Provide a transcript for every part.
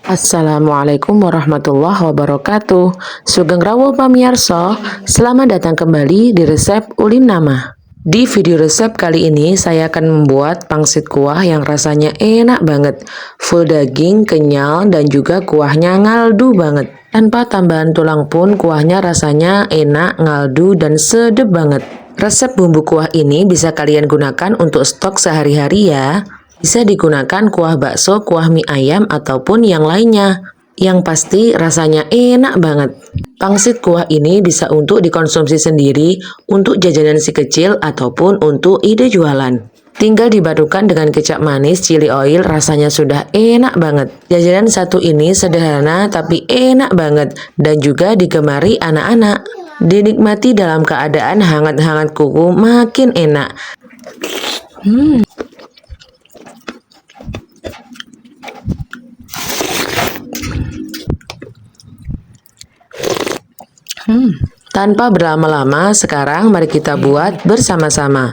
Assalamualaikum warahmatullahi wabarakatuh. Sugeng rawuh pamirsa, selamat datang kembali di resep Ulin Nama. Di video resep kali ini saya akan membuat pangsit kuah yang rasanya enak banget. Full daging, kenyal, dan juga kuahnya ngaldu banget. Tanpa tambahan tulang pun kuahnya rasanya enak, ngaldu, dan sedep banget. Resep bumbu kuah ini bisa kalian gunakan untuk stok sehari-hari ya. Bisa digunakan kuah bakso, kuah mie ayam, ataupun yang lainnya. Yang pasti rasanya enak banget. Pangsit kuah ini bisa untuk dikonsumsi sendiri, untuk jajanan si kecil, ataupun untuk ide jualan. Tinggal dipadukan dengan kecap manis, chili oil, rasanya sudah enak banget. Jajanan satu ini sederhana tapi enak banget dan juga digemari anak-anak. Dinikmati dalam keadaan hangat-hangat kuku makin enak. Tanpa berlama-lama, sekarang mari kita buat bersama-sama.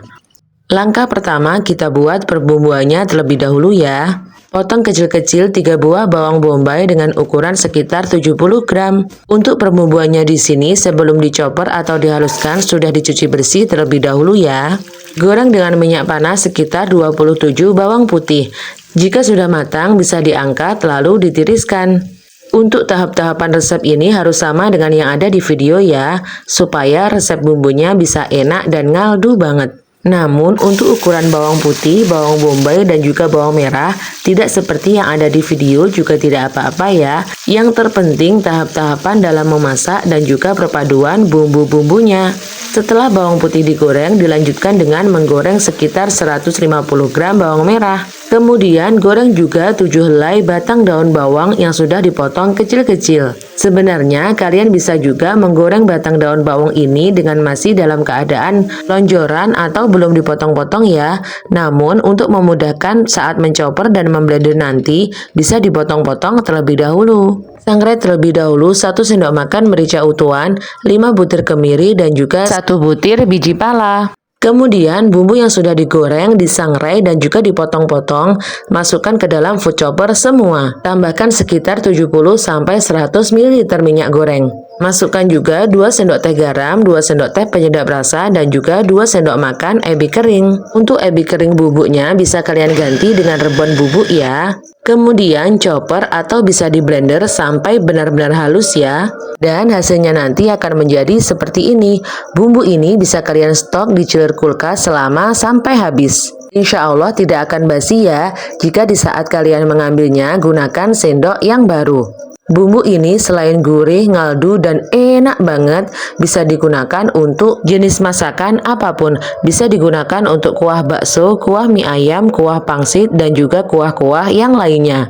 Langkah pertama, kita buat perbumbuannya terlebih dahulu ya. Potong kecil-kecil 3 buah bawang bombay dengan ukuran sekitar 70 gram. Untuk perbumbuannya di sini sebelum dicoper atau dihaluskan sudah dicuci bersih terlebih dahulu ya. Goreng dengan minyak panas sekitar 27 bawang putih. Jika sudah matang bisa diangkat lalu ditiriskan. Untuk tahap-tahapan resep ini harus sama dengan yang ada di video ya, supaya resep bumbunya bisa enak dan ngaldu banget. Namun untuk ukuran bawang putih, bawang bombay, dan juga bawang merah tidak seperti yang ada di video juga tidak apa-apa ya. Yang terpenting tahap-tahapan dalam memasak dan juga perpaduan bumbu-bumbunya. Setelah bawang putih digoreng, dilanjutkan dengan menggoreng sekitar 150 gram bawang merah. Kemudian goreng juga 7 helai batang daun bawang yang sudah dipotong kecil-kecil. Sebenarnya kalian bisa juga menggoreng batang daun bawang ini dengan masih dalam keadaan lonjoran atau belum dipotong-potong ya. Namun untuk memudahkan saat mencoper dan memblender nanti bisa dipotong-potong terlebih dahulu. Sangrai terlebih dahulu 1 sendok makan merica utuhan, 5 butir kemiri dan juga 1 butir biji pala. Kemudian bumbu yang sudah digoreng, disangrai dan juga dipotong-potong, masukkan ke dalam food chopper semua. Tambahkan sekitar 70-100 ml minyak goreng. Masukkan juga 2 sendok teh garam, 2 sendok teh penyedap rasa dan juga 2 sendok makan ebi kering. Untuk ebi kering bubuknya bisa kalian ganti dengan rebon bubuk ya. Kemudian chopper atau bisa di blender sampai benar-benar halus ya. Dan hasilnya nanti akan menjadi seperti ini. Bumbu ini bisa kalian stok di chiller kulkas selama sampai habis. Insya Allah tidak akan basi ya. Jika di saat kalian mengambilnya gunakan sendok yang baru. Bumbu ini selain gurih, ngaldu, dan enak banget, bisa digunakan untuk jenis masakan apapun. Bisa digunakan untuk kuah bakso, kuah mie ayam, kuah pangsit, dan juga kuah-kuah yang lainnya.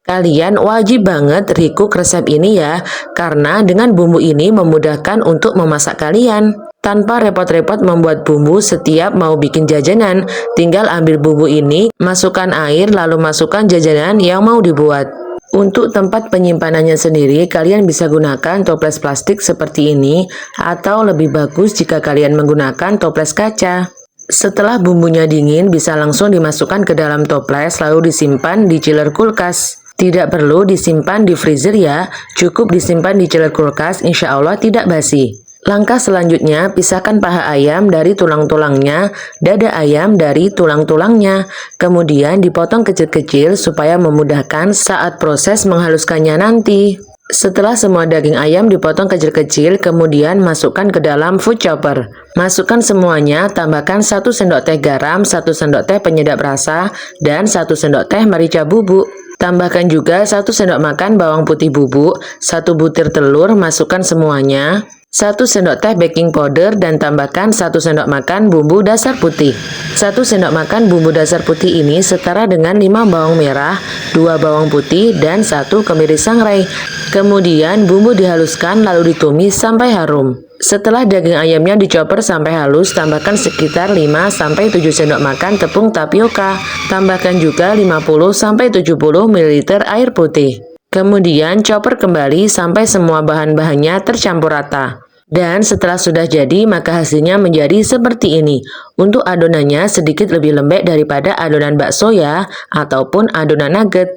Kalian wajib banget recook resep ini ya, karena dengan bumbu ini memudahkan untuk memasak kalian. Tanpa repot-repot membuat bumbu setiap mau bikin jajanan, tinggal ambil bumbu ini, masukkan air, lalu masukkan jajanan yang mau dibuat. Untuk tempat penyimpanannya sendiri, kalian bisa gunakan toples plastik seperti ini, atau lebih bagus jika kalian menggunakan toples kaca. Setelah bumbunya dingin, bisa langsung dimasukkan ke dalam toples lalu disimpan di chiller kulkas. Tidak perlu disimpan di freezer ya, cukup disimpan di chiller kulkas, insya Allah tidak basi. Langkah selanjutnya, pisahkan paha ayam dari tulang-tulangnya, dada ayam dari tulang-tulangnya. Kemudian dipotong kecil-kecil supaya memudahkan saat proses menghaluskannya nanti. Setelah semua daging ayam dipotong kecil-kecil, kemudian masukkan ke dalam food chopper. Masukkan semuanya, tambahkan 1 sendok teh garam, 1 sendok teh penyedap rasa, dan 1 sendok teh merica bubuk. Tambahkan juga 1 sendok makan bawang putih bubuk, 1 butir telur, masukkan semuanya. 1 sendok teh baking powder dan tambahkan 1 sendok makan bumbu dasar putih. 1 sendok makan bumbu dasar putih ini setara dengan 5 bawang merah, 2 bawang putih, dan 1 kemiri sangrai. Kemudian bumbu dihaluskan lalu ditumis sampai harum. Setelah daging ayamnya dicoper sampai halus, tambahkan sekitar 5-7 sendok makan tepung tapioka. Tambahkan juga 50-70 ml air putih. Kemudian chopper kembali sampai semua bahan-bahannya tercampur rata. Dan setelah sudah jadi, maka hasilnya menjadi seperti ini. Untuk adonannya sedikit lebih lembek daripada adonan bakso ya, ataupun adonan nugget.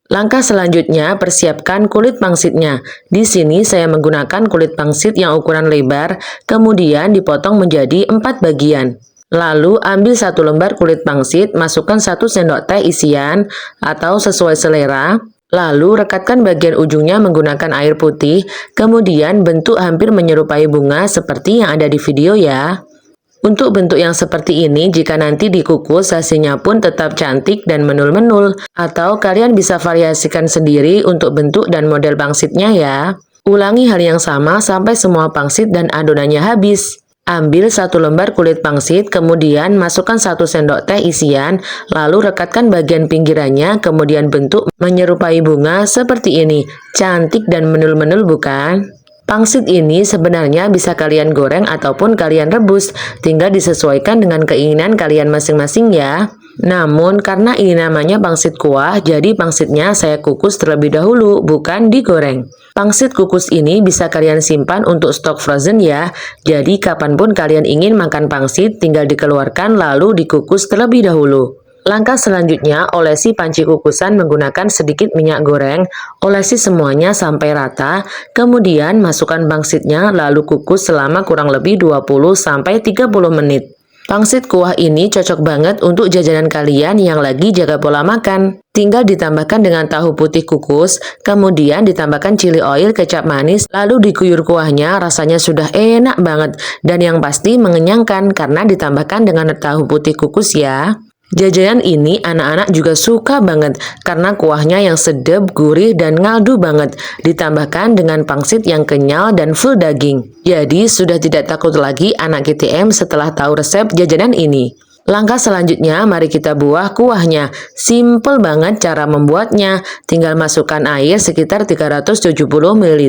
Langkah selanjutnya, persiapkan kulit pangsitnya. Di sini saya menggunakan kulit pangsit yang ukuran lebar, kemudian dipotong menjadi 4 bagian. Lalu ambil 1 lembar kulit pangsit, masukkan 1 sendok teh isian atau sesuai selera. Lalu rekatkan bagian ujungnya menggunakan air putih, kemudian bentuk hampir menyerupai bunga seperti yang ada di video ya. Untuk bentuk yang seperti ini, jika nanti dikukus, hasilnya pun tetap cantik dan menul-menul. Atau kalian bisa variasikan sendiri untuk bentuk dan model pangsitnya ya. Ulangi hal yang sama sampai semua pangsit dan adonannya habis. Ambil 1 lembar kulit pangsit, kemudian masukkan 1 sendok teh isian, lalu rekatkan bagian pinggirannya, kemudian bentuk menyerupai bunga seperti ini. Cantik dan menul-menul bukan? Pangsit ini sebenarnya bisa kalian goreng ataupun kalian rebus, tinggal disesuaikan dengan keinginan kalian masing-masing ya. Namun karena ini namanya pangsit kuah, jadi pangsitnya saya kukus terlebih dahulu, bukan digoreng. Pangsit kukus ini bisa kalian simpan untuk stok frozen ya, jadi kapanpun kalian ingin makan pangsit, tinggal dikeluarkan lalu dikukus terlebih dahulu. Langkah selanjutnya, olesi panci kukusan menggunakan sedikit minyak goreng, olesi semuanya sampai rata, kemudian masukkan pangsitnya lalu kukus selama kurang lebih 20-30 menit. Pangsit kuah ini cocok banget untuk jajanan kalian yang lagi jaga pola makan. Tinggal ditambahkan dengan tahu putih kukus, kemudian ditambahkan chili oil, kecap manis, lalu diguyur kuahnya, rasanya sudah enak banget. Dan yang pasti mengenyangkan karena ditambahkan dengan tahu putih kukus ya. Jajanan ini anak-anak juga suka banget karena kuahnya yang sedap, gurih, dan ngaldu banget. Ditambahkan dengan pangsit yang kenyal dan full daging. Jadi sudah tidak takut lagi anak GTM setelah tahu resep jajanan ini. Langkah selanjutnya, mari kita buah kuahnya. Simple banget cara membuatnya. Tinggal masukkan air sekitar 370 ml,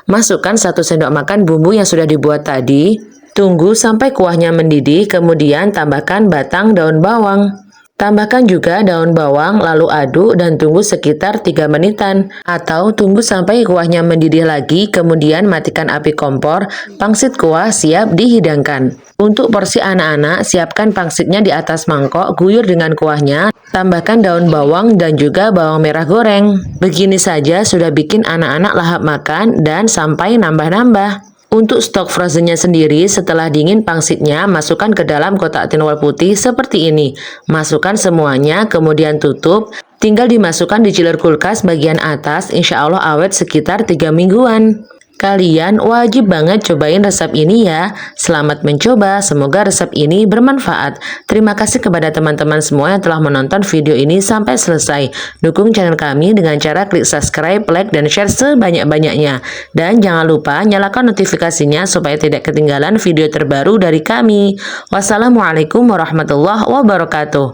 masukkan 1 sendok makan bumbu yang sudah dibuat tadi. Tunggu sampai kuahnya mendidih, kemudian tambahkan batang daun bawang. Tambahkan juga daun bawang, lalu aduk dan tunggu sekitar 3 menitan. Atau tunggu sampai kuahnya mendidih lagi, kemudian matikan api kompor. Pangsit kuah siap dihidangkan. Untuk porsi anak-anak, siapkan pangsitnya di atas mangkok, guyur dengan kuahnya, tambahkan daun bawang dan juga bawang merah goreng. Begini saja sudah bikin anak-anak lahap makan dan sampai nambah-nambah. Untuk stok frozennya sendiri, setelah dingin pangsitnya, masukkan ke dalam kotak tinfoil putih seperti ini. Masukkan semuanya, kemudian tutup. Tinggal dimasukkan di chiller kulkas bagian atas, insya Allah awet sekitar 3 mingguan. Kalian wajib banget cobain resep ini ya. Selamat mencoba, semoga resep ini bermanfaat. Terima kasih kepada teman-teman semua yang telah menonton video ini sampai selesai. Dukung channel kami dengan cara klik subscribe, like, dan share sebanyak-banyaknya. Dan jangan lupa nyalakan notifikasinya supaya tidak ketinggalan video terbaru dari kami. Wassalamualaikum warahmatullahi wabarakatuh.